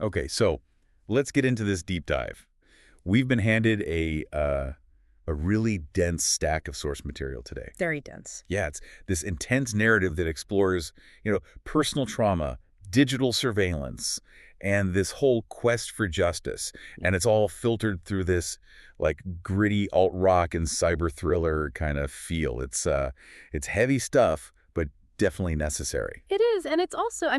Okay, so let's get into this deep dive. We've been handed a really dense stack of source material today. Very dense. Yeah, it's this intense narrative that explores, personal trauma, digital surveillance, and this whole quest for justice. And it's all filtered through this like gritty alt rock and cyber thriller kind of feel. It's heavy stuff, but definitely necessary. It is, and it's also,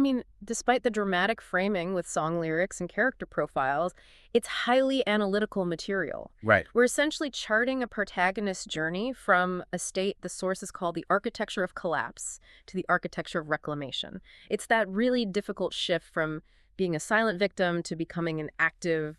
despite the dramatic framing with song lyrics and character profiles, it's highly analytical material. Right. We're essentially charting a protagonist's journey from a state the sources call the architecture of collapse to the architecture of reclamation. It's that really difficult shift from being a silent victim to becoming an active,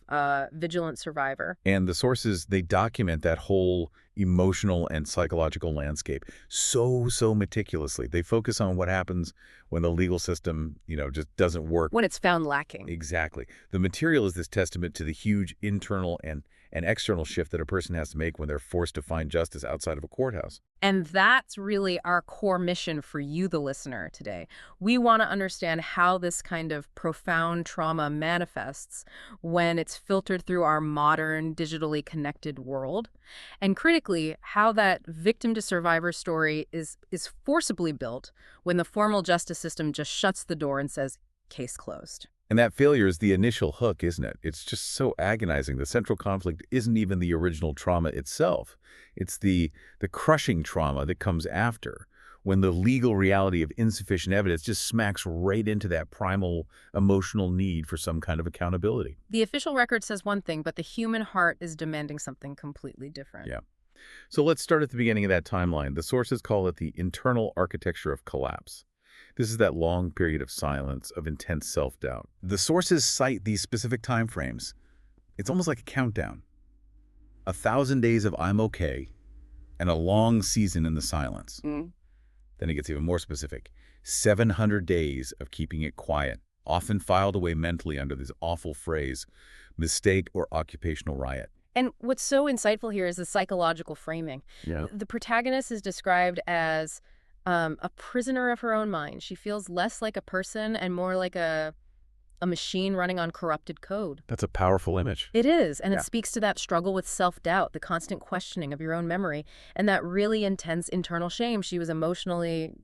vigilant survivor. And the sources, they document that whole emotional and psychological landscape so meticulously. They focus on what happens when the legal system, just doesn't work. When it's found lacking. Exactly. The material is this testament to the huge internal and external shift that a person has to make when they're forced to find justice outside of a courthouse. And that's really our core mission for you, the listener, today. We want to understand how this kind of profound trauma manifests when it's filtered through our modern, digitally connected world. And critically, how that victim-to-survivor story is forcibly built when the formal justice system just shuts the door and says, case closed. And that failure is the initial hook, isn't it? It's just so agonizing. The central conflict isn't even the original trauma itself. It's the crushing trauma that comes after, when the legal reality of insufficient evidence just smacks right into that primal emotional need for some kind of accountability. The official record says one thing, but the human heart is demanding something completely different. Yeah. So let's start at the beginning of that timeline. The sources call it the internal architecture of collapse. This is that long period of silence, of intense self-doubt. The sources cite these specific time frames. It's almost like a countdown. 1,000 days of I'm okay, and a long season in the silence. Then it gets even more specific. 700 days of keeping it quiet, often filed away mentally under this awful phrase, mistake or occupational riot. And what's so insightful here is the psychological framing. Yeah. The protagonist is described as a prisoner of her own mind. She feels less like a person and more like a machine running on corrupted code. That's a powerful image. It is, and Yeah. it speaks to that struggle with self-doubt, the constant questioning of your own memory, and that really intense internal shame. She was emotionally,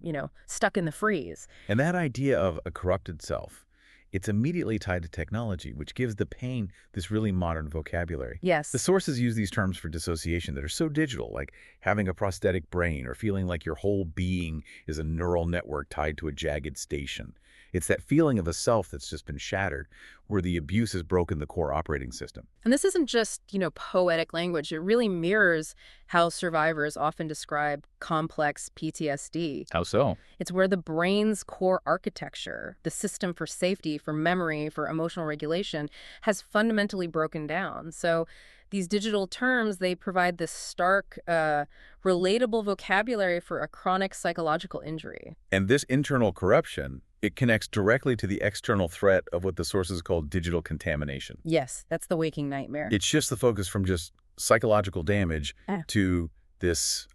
stuck in the freeze. And that idea of a corrupted self, it's immediately tied to technology, which gives the pain this really modern vocabulary. Yes. The sources use these terms for dissociation that are so digital, like having a prosthetic brain or feeling like your whole being is a neural network tied to a jagged station. It's that feeling of a self that's just been shattered, where the abuse has broken the core operating system. And this isn't just, poetic language. It really mirrors how survivors often describe complex PTSD. How so? It's where the brain's core architecture, the system for safety, for memory, for emotional regulation, has fundamentally broken down. So these digital terms, they provide this stark, relatable vocabulary for a chronic psychological injury. And this internal corruption, it connects directly to the external threat of what the sources call digital contamination. Yes, that's the waking nightmare. It shifts the focus from just psychological damage Ah. to this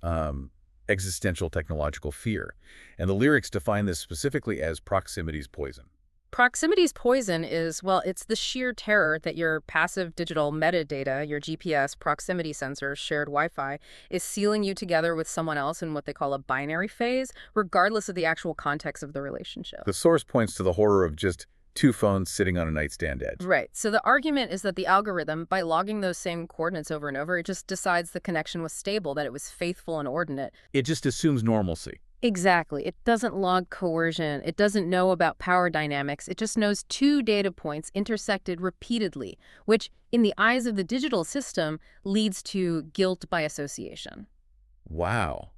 existential technological fear. And the lyrics define this specifically as proximity's poison. Proximity's poison is, well, it's the sheer terror that your passive digital metadata, your GPS, proximity sensors, shared Wi-Fi, is sealing you together with someone else in what they call a binary phase, regardless of the actual context of the relationship. The source points to the horror of just two phones sitting on a nightstand edge. Right. So the argument is that the algorithm, by logging those same coordinates over and over, it just decides the connection was stable, that it was faithful and ordinate. It just assumes normalcy. Exactly. It doesn't log coercion. It doesn't know about power dynamics. It just knows two data points intersected repeatedly, which, in the eyes of the digital system, leads to guilt by association. Wow.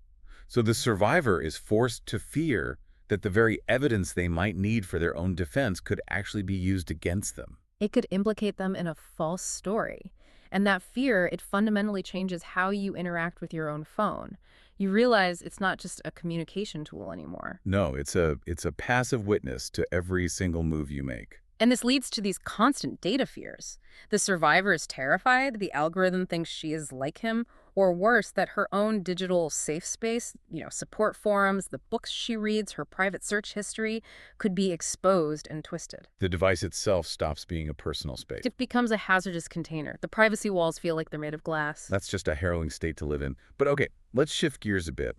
So the survivor is forced to fear that the very evidence they might need for their own defense could actually be used against them. It could implicate them in a false story. And that fear, it fundamentally changes how you interact with your own phone. You realize it's not just a communication tool anymore. No, it's a passive witness to every single move you make. And this leads to these constant data fears. The survivor is terrified, the algorithm thinks she is like him, Or worse, that her own digital safe space, support forums, the books she reads, her private search history, could be exposed and twisted. The device itself stops being a personal space. It becomes a hazardous container. The privacy walls feel like they're made of glass. That's just a harrowing state to live in. But okay, let's shift gears a bit.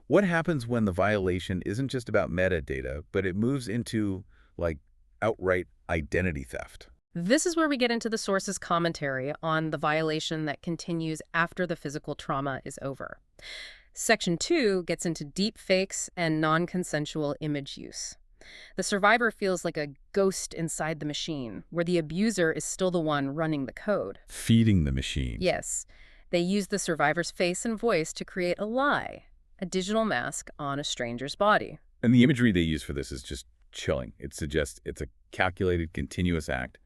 What happens when the violation isn't just about metadata, but it moves into, like, outright identity theft? This is where we get into the source's commentary on the violation that continues after the physical trauma is over. Section 2 gets into deep fakes and non-consensual image use. The survivor feels like a ghost inside the machine, where the abuser is still the one running the code. Feeding the machine. Yes, they use the survivor's face and voice to create a lie, a digital mask on a stranger's body. And the imagery they use for this is just chilling. It suggests it's a calculated, continuous act.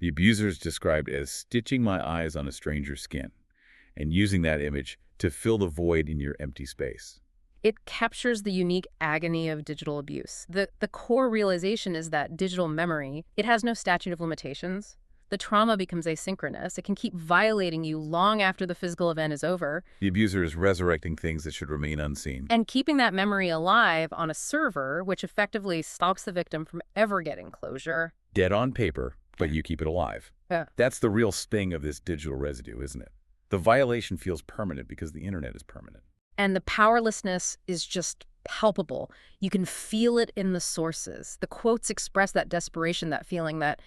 The abuser is described as stitching my eyes on a stranger's skin and using that image to fill the void in your empty space. It captures the unique agony of digital abuse. The core realization is that digital memory, it has no statute of limitations. The trauma becomes asynchronous. It can keep violating you long after the physical event is over. The abuser is resurrecting things that should remain unseen. And keeping that memory alive on a server, which effectively stops the victim from ever getting closure. Dead on paper, but you keep it alive. Yeah. That's the real sting of this digital residue, isn't it? The violation feels permanent because the internet is permanent. And the powerlessness is just palpable. You can feel it in the sources. The quotes express that desperation, that feeling that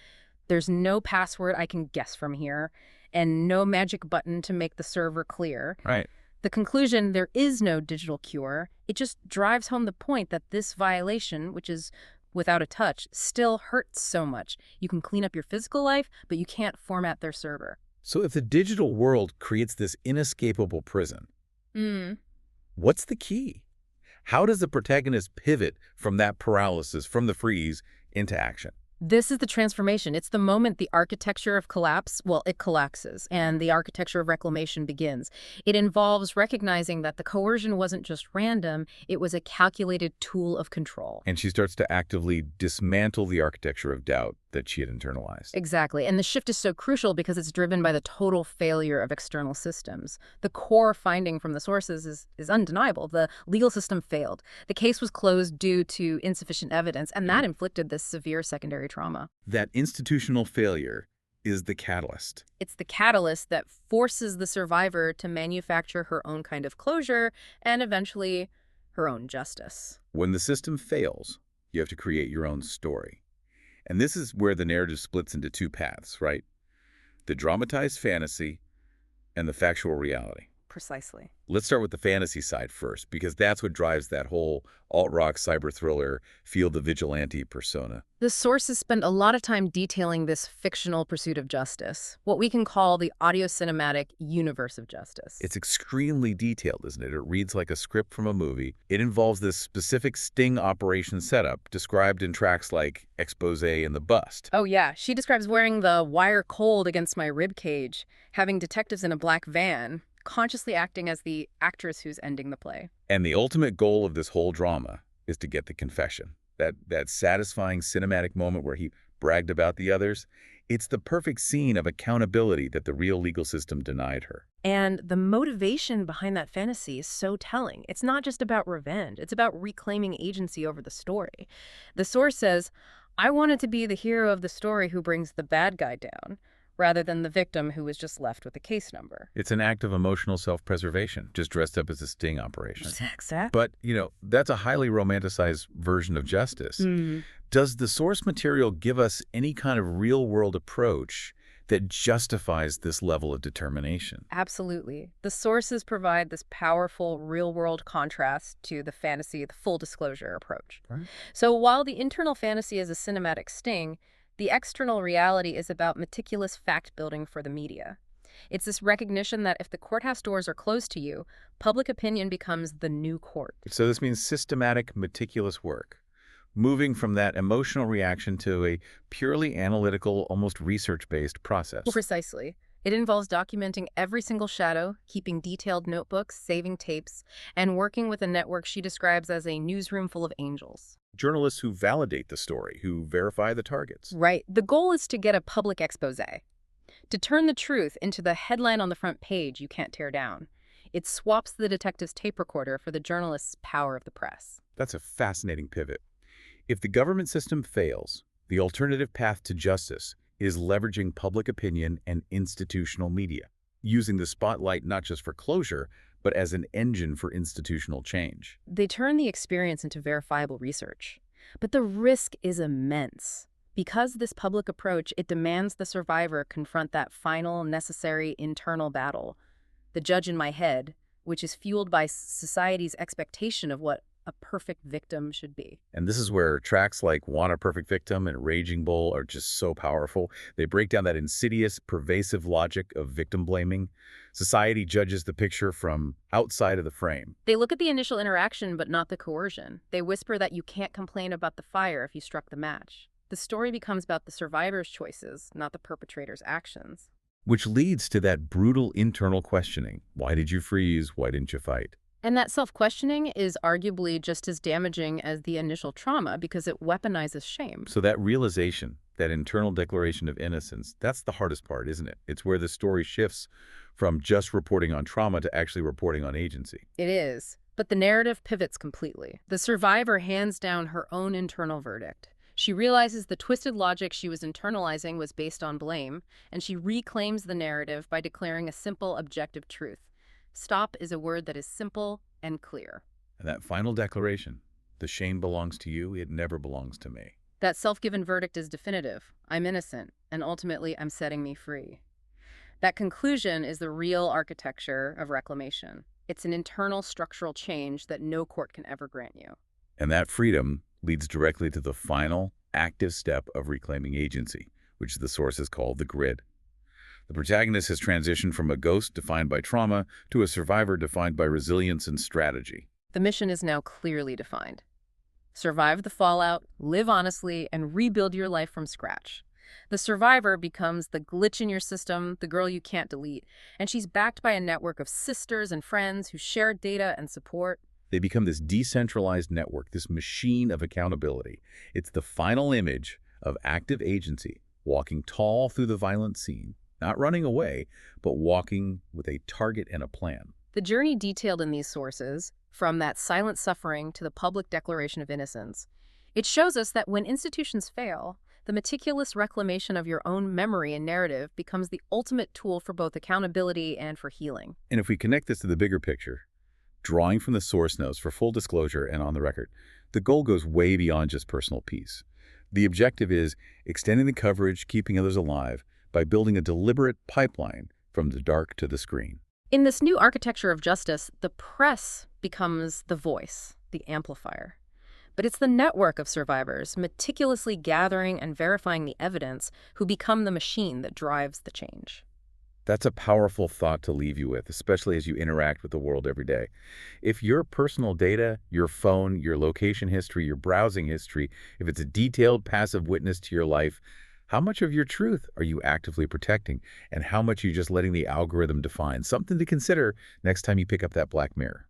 there's no password I can guess from here and no magic button to make the server clear. Right. The conclusion, there is no digital cure. It just drives home the point that this violation, which is without a touch, still hurts so much. You can clean up your physical life, but you can't format their server. So if the digital world creates this inescapable prison, what's the key? How does the protagonist pivot from that paralysis, from the freeze, into action? This is the transformation. It's the moment the architecture of collapse, it collapses, and the architecture of reclamation begins. It involves recognizing that the coercion wasn't just random, it was a calculated tool of control. And she starts to actively dismantle the architecture of doubt that she had internalized. Exactly. And the shift is so crucial because it's driven by the total failure of external systems. The core finding from the sources is undeniable. The legal system failed. The case was closed due to insufficient evidence, and that inflicted this severe secondary trauma. That institutional failure is the catalyst. It's the catalyst that forces the survivor to manufacture her own kind of closure and eventually her own justice. When the system fails, you have to create your own story. And this is where the narrative splits into two paths, right? The dramatized fantasy and the factual reality. Precisely. Let's start with the fantasy side first, because that's what drives that whole alt-rock cyber thriller, feel the vigilante persona. The sources spend a lot of time detailing this fictional pursuit of justice, what we can call the audio-cinematic universe of justice. It's extremely detailed, isn't it? It reads like a script from a movie. It involves this specific sting operation setup described in tracks like Exposé and The Bust. Oh yeah, she describes wearing the wire cold against my rib cage, having detectives in a black van, consciously acting as the actress who's ending the play. And the ultimate goal of this whole drama is to get the confession. That satisfying cinematic moment where he bragged about the others. It's the perfect scene of accountability that the real legal system denied her. And the motivation behind that fantasy is so telling. It's not just about revenge. It's about reclaiming agency over the story. The source says, I wanted to be the hero of the story who brings the bad guy down, rather than the victim who was just left with a case number. It's an act of emotional self-preservation, just dressed up as a sting operation. Exactly. But, that's a highly romanticized version of justice. Does the source material give us any kind of real-world approach that justifies this level of determination? Absolutely. The sources provide this powerful real-world contrast to the fantasy, the full disclosure approach. Right. So while the internal fantasy is a cinematic sting, the external reality is about meticulous fact-building for the media. It's this recognition that if the courthouse doors are closed to you, public opinion becomes the new court. So this means systematic, meticulous work, moving from that emotional reaction to a purely analytical, almost research-based process. Precisely. It involves documenting every single shadow, keeping detailed notebooks, saving tapes, and working with a network she describes as a newsroom full of angels. Journalists who validate the story, who verify the targets. Right. The goal is to get a public expose, to turn the truth into the headline on the front page you can't tear down. It swaps the detective's tape recorder for the journalist's power of the press. That's a fascinating pivot. If the government system fails, the alternative path to justice is leveraging public opinion and institutional media, using the spotlight not just for closure, but as an engine for institutional change. They turn the experience into verifiable research. But the risk is immense. Because this public approach, it demands the survivor confront that final, necessary internal battle, the judge in my head, which is fueled by society's expectation of what a perfect victim should be. And this is where tracks like Want a Perfect Victim and Raging Bull are just so powerful. They break down that insidious, pervasive logic of victim blaming. Society judges the picture from outside of the frame. They look at the initial interaction, but not the coercion. They whisper that you can't complain about the fire if you struck the match. The story becomes about the survivor's choices, not the perpetrator's actions. Which leads to that brutal internal questioning. Why did you freeze? Why didn't you fight? And that self-questioning is arguably just as damaging as the initial trauma because it weaponizes shame. So that realization, that internal declaration of innocence, that's the hardest part, isn't it? It's where the story shifts from just reporting on trauma to actually reporting on agency. It is. But the narrative pivots completely. The survivor hands down her own internal verdict. She realizes the twisted logic she was internalizing was based on blame, and she reclaims the narrative by declaring a simple, objective truth. Stop is a word that is simple and clear. And that final declaration, the shame belongs to you, it never belongs to me. That self-given verdict is definitive. I'm innocent, and ultimately I'm setting me free. That conclusion is the real architecture of reclamation. It's an internal structural change that no court can ever grant you. And that freedom leads directly to the final, active step of reclaiming agency, which the sources call the grid. The protagonist has transitioned from a ghost defined by trauma to a survivor defined by resilience and strategy. The mission is now clearly defined. Survive the fallout, live honestly, and rebuild your life from scratch. The survivor becomes the glitch in your system, the girl you can't delete, and she's backed by a network of sisters and friends who share data and support. They become this decentralized network, this machine of accountability. It's the final image of active agency, walking tall through the violent scene, not running away, but walking with a target and a plan. The journey detailed in these sources, from that silent suffering to the public declaration of innocence, it shows us that when institutions fail, the meticulous reclamation of your own memory and narrative becomes the ultimate tool for both accountability and for healing. And if we connect this to the bigger picture, drawing from the source notes for full disclosure and on the record, the goal goes way beyond just personal peace. The objective is extending the coverage, keeping others alive, by building a deliberate pipeline from the dark to the screen. In this new architecture of justice, the press becomes the voice, the amplifier. But it's the network of survivors, meticulously gathering and verifying the evidence, who become the machine that drives the change. That's a powerful thought to leave you with, especially as you interact with the world every day. If your personal data, your phone, your location history, your browsing history, if it's a detailed passive witness to your life, how much of your truth are you actively protecting, and how much are you just letting the algorithm define? Something to consider next time you pick up that Black Mirror.